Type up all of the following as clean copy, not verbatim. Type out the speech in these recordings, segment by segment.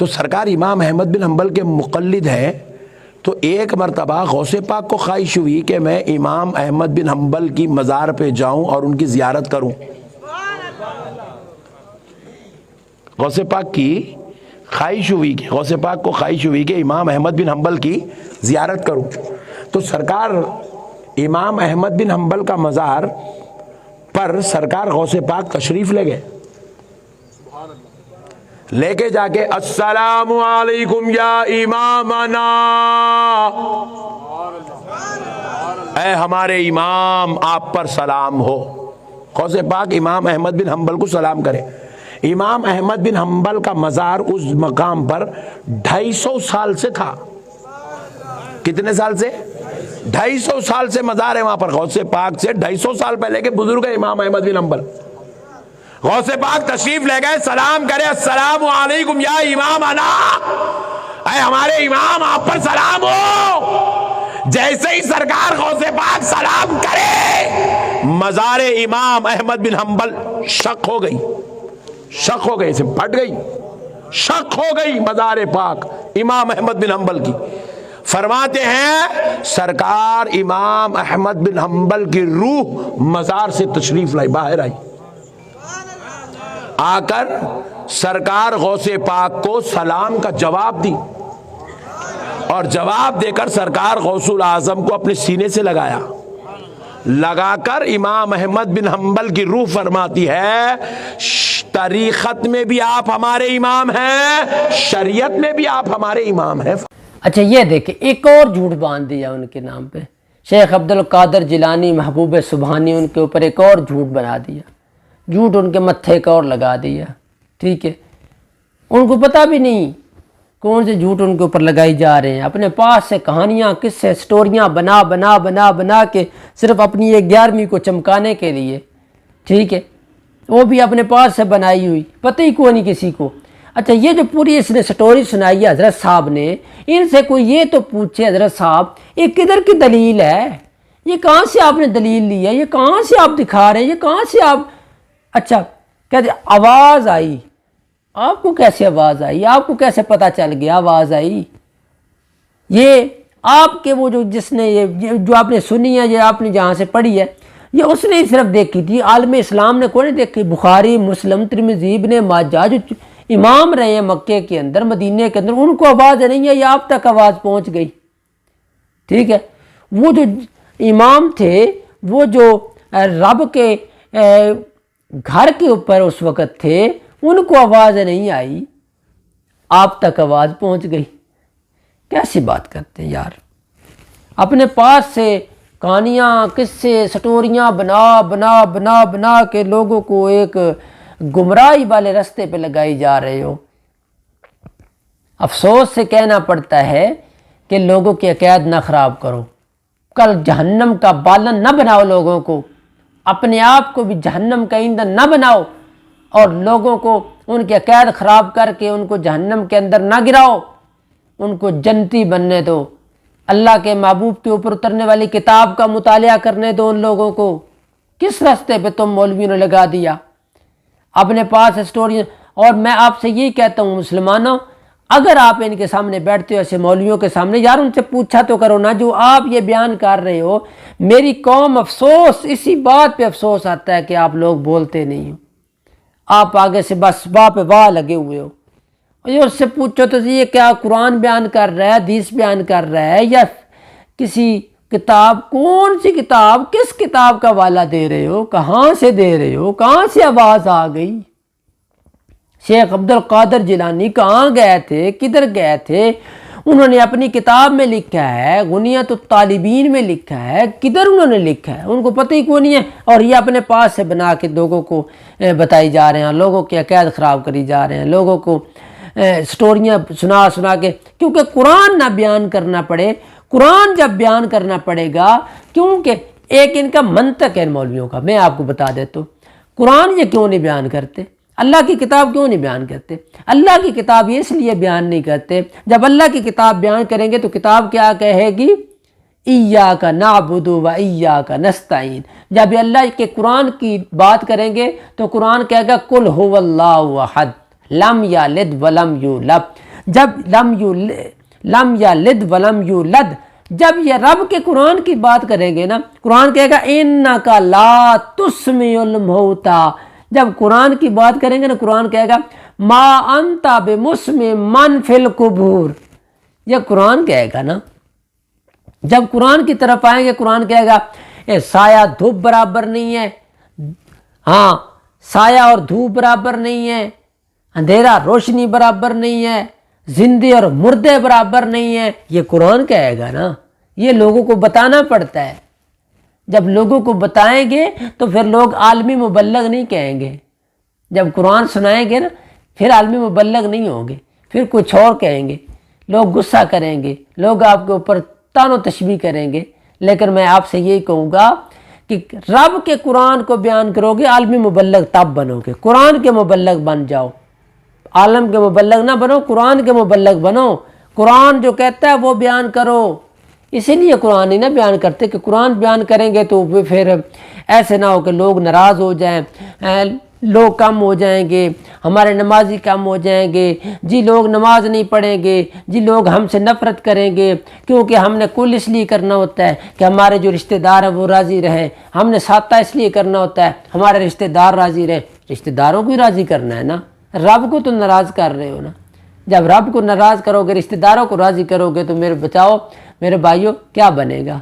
تو سرکار امام احمد بن حنبل کے مقلد ہیں، تو ایک مرتبہ غوث پاک کو خواہش ہوئی کہ میں امام احمد بن حنبل کی مزار پہ جاؤں اور ان کی زیارت کروں۔ غوث پاک کی خواہش ہوئی کہ امام احمد بن حنبل کی زیارت کروں، تو سرکار امام احمد بن حنبل کا مزار پر سرکار غوث پاک تشریف لے گئے، لے کے جا کے السلام علیکم یا امامنا، اے ہمارے امام آپ پر سلام ہو۔ غوث پاک امام احمد بن حنبل کو سلام کرے۔ امام احمد بن حنبل کا مزار اس مقام پر 250 سال سے تھا۔ کتنے سال سے؟ 250 سال سے مزار ہے وہاں پر۔ غوث پاک سے 250 سال پہلے کے بزرگ ہے امام احمد بن حنبل۔ غوث پاک تشریف لے گئے، سلام کرے السلام علیکم یا امامنا، اے ہمارے امام آپ پر سلام ہو۔ جیسے ہی سرکار غوث پاک سلام کرے، مزار امام احمد بن حنبل شق ہو گئی، اسے پھٹ گئی، شق ہو گئی مزار پاک امام احمد بن حنبل کی۔ فرماتے ہیں سرکار امام احمد بن حنبل کی روح مزار سے تشریف لائی، باہر آئی، آ کر سرکار غوث پاک کو سلام کا جواب دی، اور جواب دے کر سرکار غوث الاعظم کو اپنے سینے سے لگا کر امام احمد بن حنبل کی روح فرماتی ہے طریقت میں بھی آپ ہمارے امام ہیں، شریعت میں بھی آپ ہمارے امام ہیں۔ اچھا یہ دیکھیں، ایک اور جھوٹ باندھ دیا ان کے نام پہ، شیخ عبدالقادر جیلانی محبوب سبحانی ان کے اوپر ایک اور جھوٹ بنا دیا، جھوٹ ان کے متھے ایک اور لگا دیا، ٹھیک ہے۔ ان کو پتہ بھی نہیں کون سے جھوٹ ان کے اوپر لگائی جا رہے ہیں، اپنے پاس سے کہانیاں، قصے، سٹوریاں بنا کے صرف اپنی یہ 11ویں کو چمکانے کے لیے، ٹھیک ہے، وہ بھی اپنے پاس سے بنائی ہوئی، پتہ ہی کوئی نہیں کسی کو۔ اچھا یہ جو پوری اس نے سٹوری سنائی ہے حضرت صاحب نے، ان سے کوئی یہ تو پوچھے حضرت صاحب یہ کدھر کی دلیل ہے، یہ کہاں سے آپ نے دلیل لی ہے، یہ کہاں سے آپ دکھا رہے ہیں، یہ کہاں سے آپ؟ اچھا کہتے آواز آئی، آپ کو کیسے آواز آئی، آپ کو کیسے پتہ چل گیا آواز آئی؟ یہ آپ کے وہ جس نے یہ جو آپ نے سنی ہے، یہ آپ نے جہاں سے پڑھی ہے، یہ اس نے صرف دیکھی تھی، عالم اسلام نے کوئی نہیں دیکھی۔ بخاری، مسلم، ترمذی، ابن ماجہ جو امام رہے ہیں مکے کے اندر، مدینے کے اندر، ان کو آواز نہیں ہے، یہ آپ تک آواز پہنچ گئی، ٹھیک ہے۔ وہ جو امام تھے، وہ جو رب کے گھر کے اوپر اس وقت تھے، ان کو آواز نہیں آئی، آپ تک آواز پہنچ گئی۔ کیسی بات کرتے ہیں یار، اپنے پاس سے کہانیاں، قصے، سٹوریاں بنا کے لوگوں کو ایک گمراہی والے رستے پہ لگائی جا رہے ہو۔ افسوس سے کہنا پڑتا ہے کہ لوگوں کے عقائد نہ خراب کرو، کل جہنم کا بالن نہ بناؤ، لوگوں کو، اپنے آپ کو بھی جہنم کا ایندھن نہ بناؤ، اور لوگوں کو ان کے عقائد خراب کر کے ان کو جہنم کے اندر نہ گراؤ، ان کو جنتی بننے دو، اللہ کے محبوب کے اوپر اترنے والی کتاب کا مطالعہ کرنے دو ان لوگوں کو۔ کس راستے پہ تم مولویوں نے لگا دیا اپنے پاس سٹوری؟ اور میں آپ سے یہی کہتا ہوں مسلمانوں، اگر آپ ان کے سامنے بیٹھتے ہو ایسے مولویوں کے سامنے، یار ان سے پوچھا تو کرو نا، جو آپ یہ بیان کر رہے ہو، میری قوم افسوس، اسی بات پہ افسوس آتا ہے کہ آپ لوگ بولتے نہیں ہو، آپ آگے سے بس واہ پہ واہ لگے ہوئے ہو۔ یہ اس سے پوچھو تو یہ کیا قرآن بیان کر رہا ہے، حدیث بیان کر رہا ہے، یا کسی کتاب، کون سی کتاب، کس کتاب کا حوالہ دے رہے ہو، کہاں سے دے رہے ہو، کہاں سے آواز آ گئی؟ شیخ عبدالقادر جیلانی کہاں گئے تھے، کدھر گئے تھے؟ انہوں نے اپنی کتاب میں لکھا ہے، غنیۃ الطالبین میں لکھا ہے، کدھر انہوں نے لکھا ہے؟ ان کو پتہ ہی کوئی نہیں ہے، اور یہ اپنے پاس سے بنا کے لوگوں کو بتائی جا رہے ہیں، لوگوں کے عقائد خراب کری جا رہے ہیں، لوگوں کو سٹوریاں سنا کے، کیونکہ قرآن نہ بیان کرنا پڑے، قرآن جب بیان کرنا پڑے گا، کیونکہ ایک ان کا منطق ہے مولویوں کا، میں آپ کو بتا دیتا ہوں، قرآن یہ کیوں نہیں بیان کرتے، اللہ کی کتاب کیوں نہیں بیان کرتے؟ اللہ کی کتاب یہ اس لیے بیان نہیں کرتے، جب اللہ کی کتاب بیان کریں گے تو کتاب کیا کہے گی؟ ایاک نعبد و ایاک نستعین۔ جب اللہ کے قرآن کی بات کریں گے تو قرآن کہے گا قل هو اللہ احد لم یلد ولم یولد۔ جب لم یلد ولم یولد، جب یہ رب کے قرآن کی بات کریں گے نا، قرآن کہے گا انکا لا تسمع الموتا، جب قرآن کی بات کریں گے نا قرآن کہے گا ما انت بمسمع من فی القبور، یہ قرآن کہے گا نا۔ جب قرآن کی طرف آئیں گے قرآن کہے گا اے سایہ دھوپ برابر نہیں ہے، ہاں سایہ اور دھوپ برابر نہیں ہے، اندھیرا روشنی برابر نہیں ہے، زندے اور مردے برابر نہیں ہے، یہ قرآن کہے گا نا۔ یہ لوگوں کو بتانا پڑتا ہے، جب لوگوں کو بتائیں گے تو پھر لوگ عالمی مبلغ نہیں کہیں گے، جب قرآن سنائیں گے نا پھر عالمی مبلغ نہیں ہوں گے، پھر کچھ اور کہیں گے، لوگ غصہ کریں گے، لوگ آپ کے اوپر تان و تشبیہ کریں گے۔ لیکن میں آپ سے یہی کہوں گا کہ رب کے قرآن کو بیان کرو گے عالمی مبلغ تب بنو گے، قرآن کے مبلغ بن جاؤ، عالم کے مبلغ نہ بنو، قرآن کے مبلغ بنو، قرآن جو کہتا ہے وہ بیان کرو۔ اسی لیے قرآن ہی نہ بیان کرتے کہ قرآن بیان کریں گے تو پھر ایسے نہ ہو کہ لوگ ناراض ہو جائیں، لوگ کم ہو جائیں گے، ہمارے نمازی کم ہو جائیں گے، جی لوگ نماز نہیں پڑھیں گے، جی لوگ ہم سے نفرت کریں گے، کیونکہ ہم نے کل اس لیے کرنا ہوتا ہے کہ ہمارے جو رشتہ دار ہیں وہ راضی رہیں، ہم نے ساتہ اس لیے کرنا ہوتا ہے ہمارے رشتہ دار راضی رہیں۔ رشتہ داروں کو ہی راضی کرنا ہے نا، رب کو تو ناراض کر رہے ہو نا۔ جب رب کو ناراض کرو گے، رشتہ داروں کو راضی کرو گے تو میرے بچاؤ میرے بھائیوں کیا بنے گا،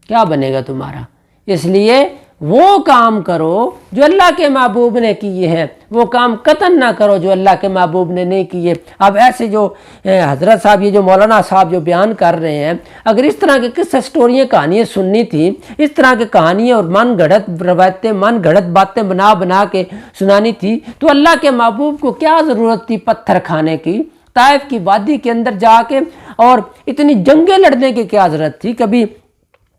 کیا بنے گا تمہارا؟ اس لیے وہ کام کرو جو اللہ کے محبوب نے کیے ہیں، وہ کام قطعاً نہ کرو جو اللہ کے محبوب نے نہیں کیے۔ اب ایسے جو حضرت صاحب، یہ جو مولانا صاحب جو بیان کر رہے ہیں، اگر اس طرح کے قصے سٹوریاں کہانیاں سننی تھیں، اس طرح کے کہانیاں اور من گھڑت روایتیں من گھڑت باتیں بنا بنا کے سنانی تھی تو اللہ کے محبوب کو کیا ضرورت تھی پتھر کھانے کی، طائف کی وادی کے اندر جا کے اور اتنی جنگیں لڑنے کی کیا ضرورت تھی؟ کبھی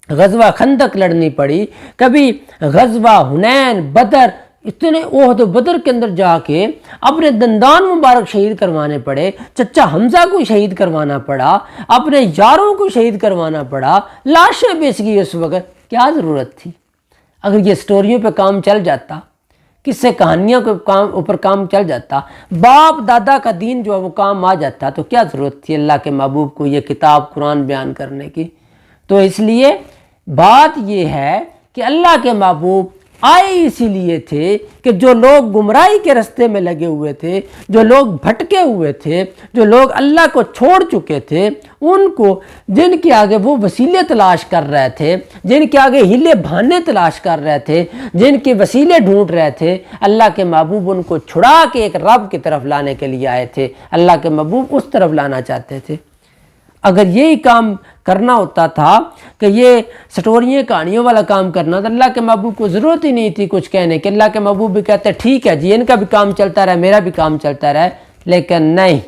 غزوہ خندق لڑنی پڑی، کبھی غزوہ حنین، بدر، اتنے عہد و بدر کے اندر جا کے اپنے دندان مبارک شہید کروانے پڑے، چچا حمزہ کو شہید کروانا پڑا، اپنے یاروں کو شہید کروانا پڑا، لاشیں بیچ گئی اس وقت، کیا ضرورت تھی؟ اگر یہ سٹوریوں پہ کام چل جاتا، کس سے کہانیوں کے اوپر کام چل جاتا، باپ دادا کا دین جو ہے وہ کام آ جاتا، تو کیا ضرورت تھی اللہ کے محبوب کو یہ کتاب قرآن بیان کرنے کی؟ تو اس لیے بات یہ ہے کہ اللہ کے محبوب آئے اسی لیے تھے کہ جو لوگ گمراہی کے رستے میں لگے ہوئے تھے، جو لوگ بھٹکے ہوئے تھے، جو لوگ اللہ کو چھوڑ چکے تھے، ان کو، جن کے آگے وہ وسیلے تلاش کر رہے تھے، جن کے آگے ہیلے بہانے تلاش کر رہے تھے، جن کے وسیلے ڈھونڈ رہے تھے، اللہ کے محبوب ان کو چھڑا کے ایک رب کی طرف لانے کے لیے آئے تھے، اللہ کے محبوب اس طرف لانا چاہتے تھے۔ اگر یہی کام کرنا ہوتا تھا کہ یہ سٹوریاں کہانیوں والا کام کرنا، تو اللہ کے محبوب کو ضرورت ہی نہیں تھی کچھ کہنے کہ اللہ کے محبوب بھی کہتے ٹھیک ہے جی ان کا بھی کام چلتا رہے، میرا بھی کام چلتا رہے، لیکن نہیں،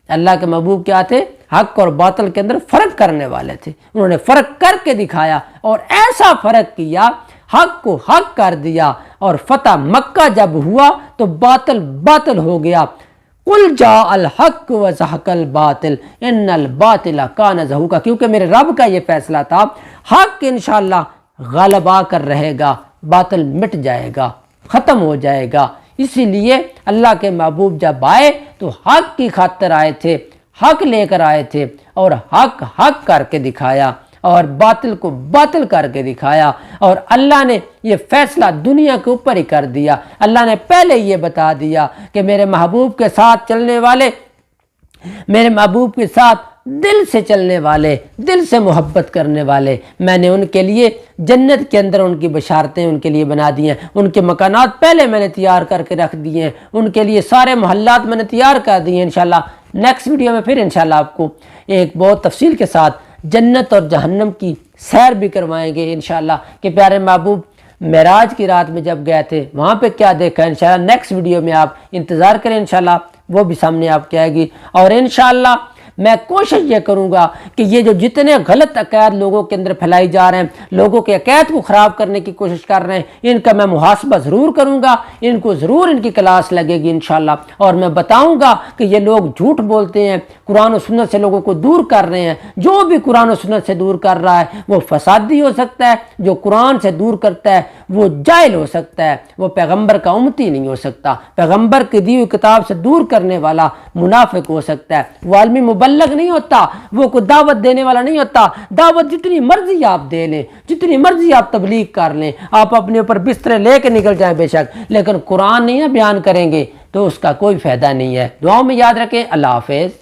اللہ کے محبوب کیا تھے؟ حق اور باطل کے اندر فرق کرنے والے تھے، انہوں نے فرق کر کے دکھایا اور ایسا فرق کیا، حق کو حق کر دیا، اور فتح مکہ جب ہوا تو باطل باطل ہو گیا۔ قل جاء الحق وزهق الباطل ان الباطل کان زہوقا، کیونکہ میرے رب کا یہ فیصلہ تھا، حق انشاءاللہ غلبہ کر رہے گا، باطل مٹ جائے گا، ختم ہو جائے گا۔ اسی لیے اللہ کے محبوب جب آئے تو حق کی خاطر آئے تھے، حق لے کر آئے تھے، اور حق حق کر کے دکھایا اور باطل کو باطل کر کے دکھایا، اور اللہ نے یہ فیصلہ دنیا کے اوپر ہی کر دیا۔ اللہ نے پہلے یہ بتا دیا کہ میرے محبوب کے ساتھ چلنے والے، میرے محبوب کے ساتھ دل سے چلنے والے، دل سے محبت کرنے والے، میں نے ان کے لیے جنت کے اندر ان کی بشارتیں ان کے لیے بنا دی ہیں، ان کے مکانات پہلے میں نے تیار کر کے رکھ دیے ہیں، ان کے لیے سارے محلات میں نے تیار کر دیے ہیں۔ انشاءاللہ نیکسٹ ویڈیو میں پھر انشاءاللہ آپ کو ایک بہت تفصیل کے ساتھ جنت اور جہنم کی سیر بھی کروائیں گے انشاءاللہ، کہ پیارے محبوب معراج کی رات میں جب گئے تھے وہاں پہ کیا دیکھا، انشاءاللہ نیکسٹ ویڈیو میں آپ انتظار کریں، انشاءاللہ وہ بھی سامنے آپ کے آئے گی۔ اور انشاءاللہ میں کوشش یہ کروں گا کہ یہ جو جتنے غلط عقائد لوگوں کے اندر پھیلائی جا رہے ہیں، لوگوں کے عقائد کو خراب کرنے کی کوشش کر رہے ہیں، ان کا میں محاسبہ ضرور کروں گا، ان کو ضرور ان کی کلاس لگے گی انشاءاللہ، اور میں بتاؤں گا کہ یہ لوگ جھوٹ بولتے ہیں، قرآن و سنت سے لوگوں کو دور کر رہے ہیں۔ جو بھی قرآن و سنت سے دور کر رہا ہے وہ فسادی ہو سکتا ہے، جو قرآن سے دور کرتا ہے وہ جاہل ہو سکتا ہے، وہ پیغمبر کا امتی نہیں ہو سکتا۔ پیغمبر کی دی ہوئی کتاب سے دور کرنے والا منافق ہو سکتا ہے، وہ عالمی مبلغ نہیں ہوتا، وہ کوئی دعوت دینے والا نہیں ہوتا۔ دعوت جتنی مرضی آپ دے لیں، جتنی مرضی آپ تبلیغ کر لیں، آپ اپنے اوپر بسترے لے کے نکل جائیں بے شک، لیکن قرآن نہیں بیان کریں گے تو اس کا کوئی فائدہ نہیں ہے۔ دعاؤں میں یاد رکھیں۔ اللہ حافظ۔